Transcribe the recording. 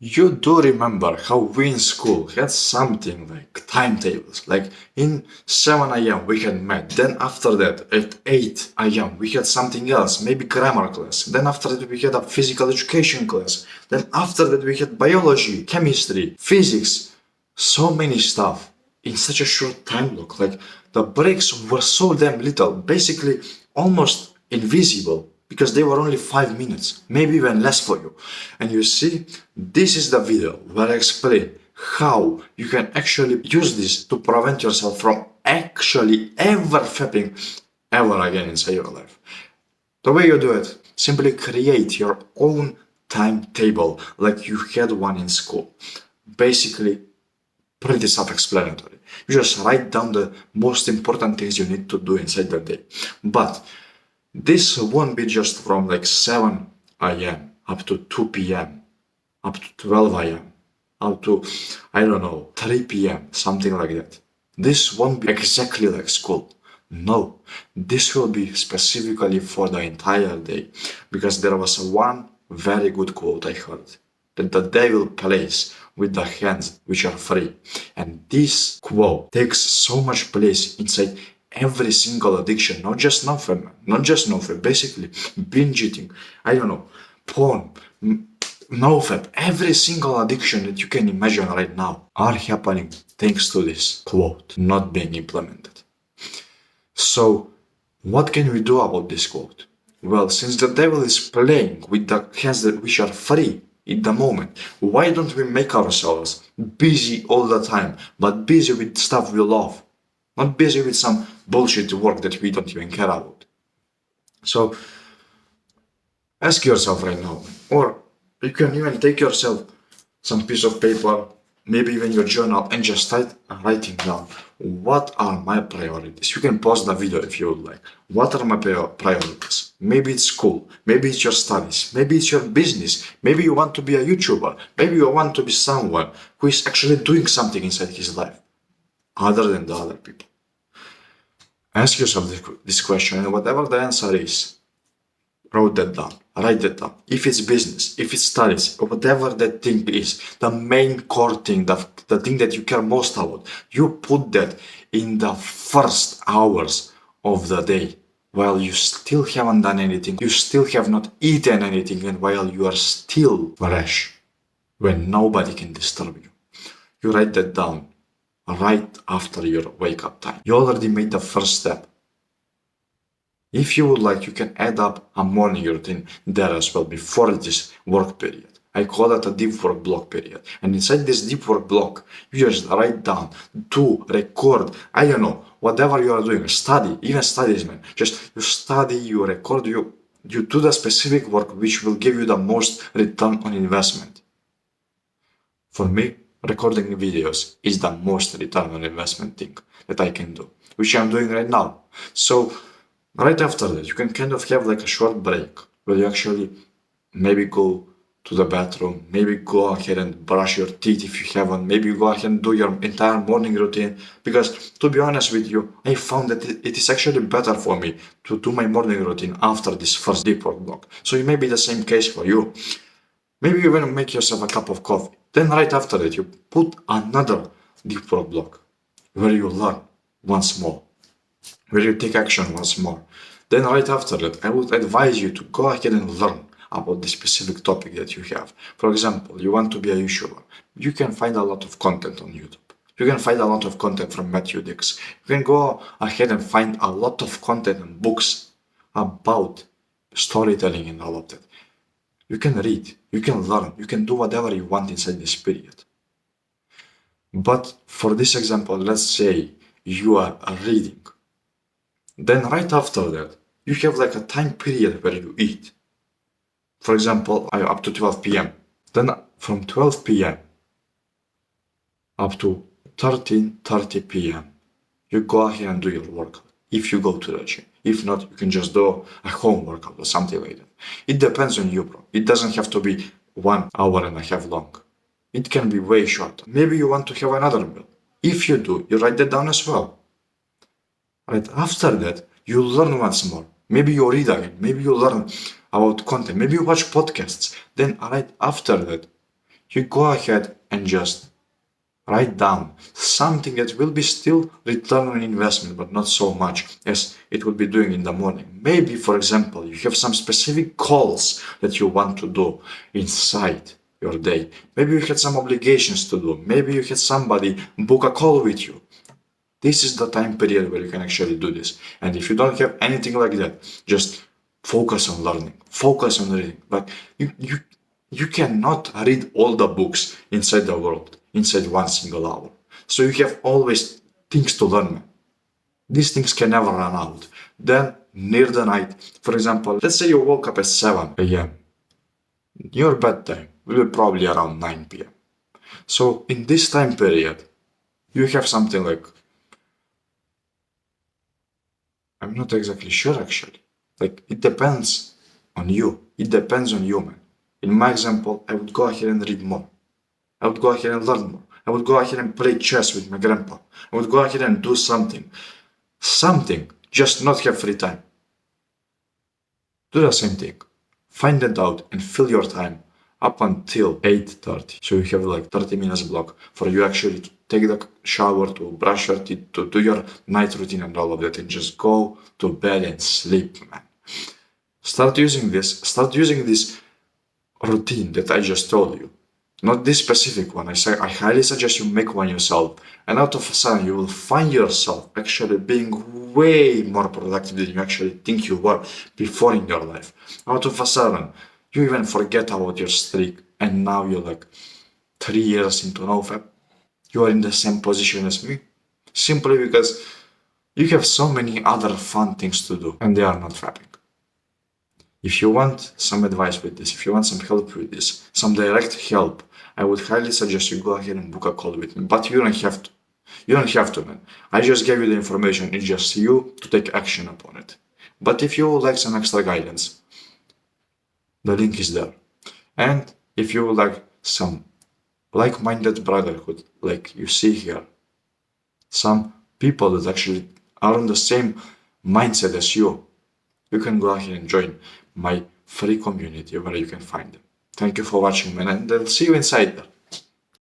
You do remember how we in school had something like timetables, like in 7 a.m. we had math, then after that at 8 a.m. we had something else, maybe grammar class, then after that we had a physical education class, then after that we had biology, chemistry, physics, so many stuff in such a short time block. Like the breaks were so damn little, basically almost invisible, because they were only 5 minutes, maybe even less for you. And you see, this is the video where I explain how you can actually use this to prevent yourself from actually ever fapping ever again inside your life. The way you do it, simply create your own timetable like you had one in school. Basically, pretty self-explanatory. You just write down the most important things you need to do inside the day. But this won't be just from like 7 a.m. up to 2 p.m., up to 12 a.m., up to, 3 p.m., something like that. This won't be exactly like school. No, this will be specifically for the entire day, because there was one very good quote I heard, that the devil plays with the hands which are free. And this quote takes so much place inside every single addiction, not just NOFAP, basically binge eating, porn, NOFAP, every single addiction that you can imagine right now are happening thanks to this quote not being implemented. So, what can we do about this quote? Well, since the devil is playing with the hands which are free in the moment, why don't we make ourselves busy all the time, but busy with stuff we love? Not busy with some bullshit work that we don't even care about. So, ask yourself right now, or you can even take yourself some piece of paper, maybe even your journal, and just start writing down, what are my priorities? You can pause the video if you would like. What are my priorities? Maybe it's school, maybe it's your studies, maybe it's your business, maybe you want to be a YouTuber, maybe you want to be someone who is actually doing something inside his life, other than the other people. Ask yourself this question, and whatever the answer is, write that down. If it's business, if it's studies, or whatever that thing is, the main core thing, the thing that you care most about, you put that in the first hours of the day, while you still haven't done anything, you still have not eaten anything, and while you are still fresh, when nobody can disturb you. You write that down right after your wake-up time. You already made the first step. If you would like, you can add up a morning routine there as well before this work period. I call it a deep work block period. And inside this deep work block, you just write down, do, record, whatever you are doing, study, even studies, man. Just you study, you record, you do the specific work which will give you the most return on investment. For me, recording videos is the most return on investment thing that I can do, which I'm doing right now. So, right after that, you can kind of have like a short break where you actually maybe go to the bathroom, maybe go ahead and brush your teeth if you haven't, maybe you go ahead and do your entire morning routine, because to be honest with you, I found that it is actually better for me to do my morning routine after this first deep work block. So it may be the same case for you. Maybe you even make yourself a cup of coffee. Then right after that, you put another deep work block where you learn once more, where you take action once more. Then right after that, I would advise you to go ahead and learn about the specific topic that you have. For example, you want to be a YouTuber. You can find a lot of content on YouTube. You can find a lot of content from Matthew Dix. You can go ahead and find a lot of content and books about storytelling and all of that. You can read, you can learn, you can do whatever you want inside this period. But for this example, let's say you are reading. Then right after that, you have like a time period where you eat. For example, up to 12 p.m. Then from 12 p.m. up to 13:30 p.m. you go ahead and do your workout, if you go to the gym. If not, you can just do a home workout or something like that. It depends on you, bro. It doesn't have to be 1 hour and a half long. It can be way shorter. Maybe you want to have another meal. If you do, you write that down as well. Right after that, you learn once more. Maybe you read again. Maybe you learn about content. Maybe you watch podcasts. Then right after that, you go ahead and just write down something that will be still return on investment, but not so much as it will be doing in the morning. Maybe, for example, you have some specific calls that you want to do inside your day. Maybe you had some obligations to do. Maybe you had somebody book a call with you. This is the time period where you can actually do this. And if you don't have anything like that, just focus on learning, focus on reading. Like you cannot read all the books inside the world inside one single hour. So you have always things to learn. These things can never run out. Then near the night, for example, let's say you woke up at 7 a.m. Your bedtime will be probably around 9 p.m. So in this time period, you have something like, I'm not exactly sure actually. Like it depends on you. It depends on you, man. In my example, I would go ahead and read more. I would go ahead and learn more. I would go ahead and play chess with my grandpa. I would go ahead and do something. Something. Just not have free time. Do the same thing. Find it out and fill your time up until 8:30. So you have like 30 minutes block for you actually to take the shower, to brush your teeth, to do your night routine and all of that, and just go to bed and sleep, man. Start using this routine that I just told you. Not this specific one. I highly suggest you make one yourself. And out of a sudden, you will find yourself actually being way more productive than you actually think you were before in your life. Out of a sudden, you even forget about your streak. And now you're like 3 years into NOFAP. You are in the same position as me. Simply because you have so many other fun things to do. And they are not fapping. If you want some advice with this, if you want some help with this, some direct help, I would highly suggest you go ahead and book a call with me. But you don't have to. You don't have to, man. I just gave you the information. It's just you to take action upon it. But if you would like some extra guidance, the link is there. And if you would like some like-minded brotherhood, like you see here, some people that actually are on the same mindset as you can go ahead and join my free community where you can find them. Thank you for watching, man, and I'll see you inside there.